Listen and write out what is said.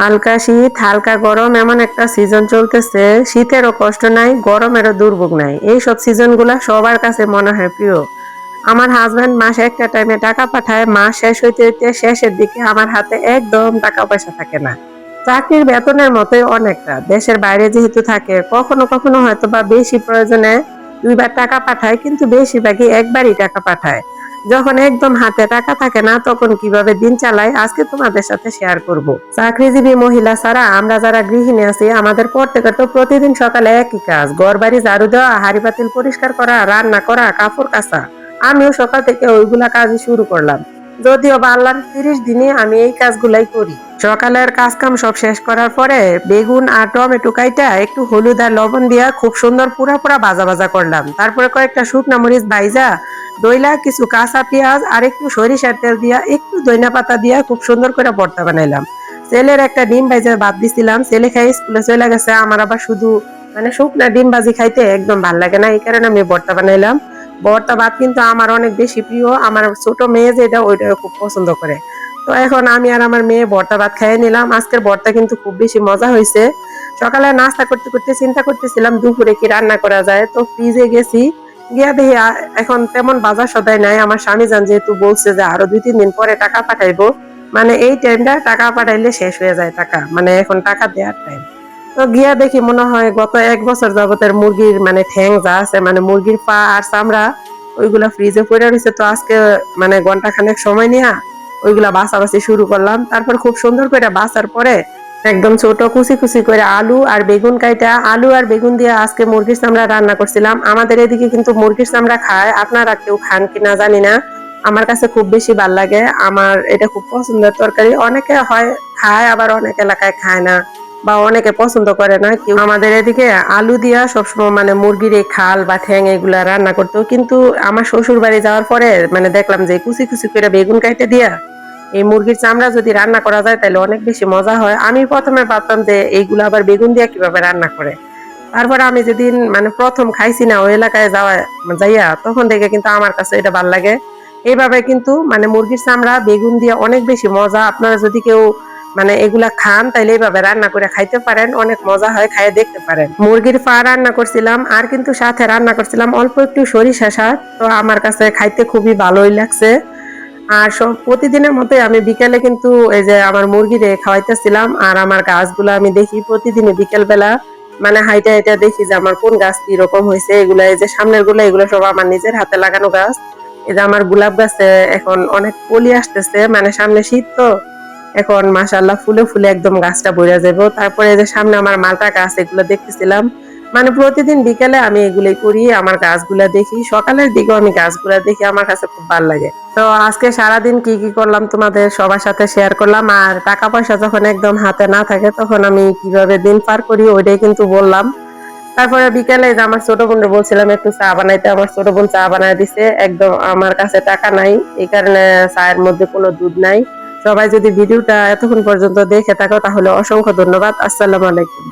হালকা শীত হালকা গরম এমন একটা সিজন চলতেছে। শীতেরও কষ্ট নাই, গরমেরও দুর্ভোগ নাই। এইসব সিজন গুলা সবার কাছে মনে হয় প্রিয়। আমার হাজবেন্ড মাসে একটা টাইমে টাকা পাঠায়, মাস শেষ হইতে হইতে শেষের দিকে আমার হাতে একদম টাকা পয়সা থাকে না। চাকরির বেতনের মতোই অনেকটা। দেশের বাইরে যেহেতু থাকে, কখনো কখনো হয়তো বা বেশি প্রয়োজনে দুইবার টাকা পাঠায়, কিন্তু বেশিরভাগই একবারই টাকা পাঠায়। যখন একদম হাতে টাকা থাকে না, তখন কিভাবে দিন চালাই আজকে তোমাদের সাথে শেয়ার করব। চাকরিজীবী মহিলা ছাড়া আমরা যারা গৃহিণী আছি, আমাদের প্রত্যেকের তো প্রতিদিন সকালে একই কাজ, ঘর বাড়ি ঝাড়ু দেওয়া, হাঁড়ি পাতিল পরিষ্কার করা, রান্না করা, কাপড় কাচা। আমিও সকাল থেকে ওইগুলা কাজই শুরু করলাম। যদিও বা আল্লাহর 30 দিনে আমি এই কাজগুলাই করি। সকালের কাজ কাম সব শেষ করার পরে বেগুন আর টমেটো কাইটা একটু হলুদ আর লবণ দিয়া খুব সুন্দর পুরা পুরা ভাজা ভাজা করলাম। তারপরে কয়েকটা শুকনা মরিচ ভাইজা দইলা কিছু কাঁচা পেঁয়াজ আর একটু সরিষার তেল দিয়া একটু ধনিয়া পাতা দিয়া খুব সুন্দর করে ভর্তা বানাইলাম। ছেলের একটা ডিম ভাইজা ভাত দিছিলাম, ছেলে খাই স্কুলে চলে গেছে। আমার আবার শুধু শুকনা ডিম ভাজি খাইতে একদম ভাল লাগে না, এই কারণে আমি ভর্তা বানাইলাম। ভর্তা ভাত কিন্তু আমার অনেক বেশি প্রিয়। আমার ছোট মেয়ে যেটা ওইটা খুব পছন্দ করে। তো এখন আমি আর আমার মেয়ে ভর্তা ভাত খাইয়ে নিলাম। আজকের ভর্তা কিন্তু খুব বেশি মজা হয়েছে। সকালে নাস্তা করতে করতে চিন্তা করতেছিলাম দুপুরে কি রান্না করা যায়, তো ফ্রিজে গেছি, গিয়া দেখি এখন তেমন বাজার সদাই নাই। আমার স্বামী যান যেহেতু বলছে যে আরো 2-3 দিন পরে টাকা পাঠাইবো, এই টাইমটা টাকা পাঠাইলে শেষ হয়ে যায় টাকা, এখন টাকা দেওয়ার টাইম। তো গিয়া দেখি মনে হয় গত 1 বছর যাবতের মুরগির ঠ্যাং যা আছে, মুরগির পা আর চামড়া, ওইগুলা ফ্রিজে পড়ে রয়েছে। তো আজকে ঘন্টা খানেক সময় নিয়া ওইগুলা বাছাবাছি শুরু করলাম। তারপর খুব সুন্দর করে বাছার পরে একদম ছোট কুচি কুচি করে আলু আর বেগুন কাইটা, আলু আর বেগুন দিয়ে আজকে মুরগির চামড়া রান্না করছিলাম। আমাদের এদিকে কিন্তু মুরগির চামড়া খায়, আপনারা কেউ খান কিনা জানি না। আমার কাছে খুব বেশি ভাল লাগে, আমার এটা খুব পছন্দের তরকারি। অনেকে হয় খায়, আবার অনেক এলাকায় খায় না বা অনেকে পছন্দ করে না কেউ। আমাদের এদিকে আলু দিয়া সবসময় মুরগির এই খাল বা ঠ্যাং এগুলা রান্না করতো, কিন্তু আমার শ্বশুর বাড়ি যাওয়ার পরে দেখলাম যে কুচি কুচি করে বেগুন কাইটে দিয়া এই মুরগির চামড়া যদি রান্না করা যায় তাহলে অনেক বেশি মজা হয়। আমি প্রথমে ভাবতাম যে এইগুলো আবার বেগুন দিয়া কিভাবে রান্না করে। তারপর আমি যেদিন প্রথম খাইছি না ওই এলাকায় যাইয়া, তখন দেখে কিন্তু আমার কাছে এটা ভাল লাগে। এইভাবে কিন্তু মুরগির চামড়া বেগুন দিয়ে অনেক বেশি মজা। আপনারা যদি কেউ এগুলা খান তাইলে এইভাবে রান্না করে খাইতে পারেন, অনেক মজা হয়, খাইয়ে দেখতে পারেন। মুরগির পা রান্না করছিলাম, আর কিন্তু সাথে রান্না করছিলাম অল্প একটু সরিষা শাক। তো আমার কাছে খাইতে খুবই ভালোই লাগছে। আর সব প্রতিদিনের মতোই আমি বিকেলে কিন্তু এই যে আমার মুরগিরে খাওয়াইতেছিলাম। আর আমার গাছগুলো আমি দেখি প্রতিদিনই বিকেল বেলা হাইটা হাইটা দেখি যে আমার কোন গাছ কি রকম হয়েছে। এগুলা এই যে সামনের গুলো, এগুলো সব আমার নিজের হাতে লাগানো গাছ। এই যে আমার গোলাপ গাছে এখন অনেক কলি আসতেছে, সামনে শীত তো, এখন মাশাআল্লাহ ফুলে ফুলে একদম গাছটা ভরে যাবো। তারপরে এই যে সামনে আমার মালটা গাছ, এগুলো দেখতেছিলাম। প্রতিদিন বিকেলে আমি এগুলাই করি, আমার গাছগুলা দেখি, সকালের দিকেও আমি গাছগুলা দেখি, আমার কাছে খুব ভালো লাগে। তো আজকে সারাদিন কি কি করলাম তোমাদের সবার সাথে শেয়ার করলাম। আর টাকা পয়সা যখন একদম হাতে না থাকে তখন আমি কিভাবে দিন পার করি ওইটাই কিন্তু বললাম। তারপরে বিকেলে যে আমার ছোট বোনকে বলছিলাম একটু চা বানাইতে, আমার ছোট বোন চা বানায় দিছে। একদম আমার কাছে টাকা নাই, এই কারণে চায়ের মধ্যে কোনো দুধ নাই। সবাই যদি ভিডিওটা এতক্ষণ পর্যন্ত দেখে থাকো তাহলে অসংখ্য ধন্যবাদ। আসসালামু আলাইকুম।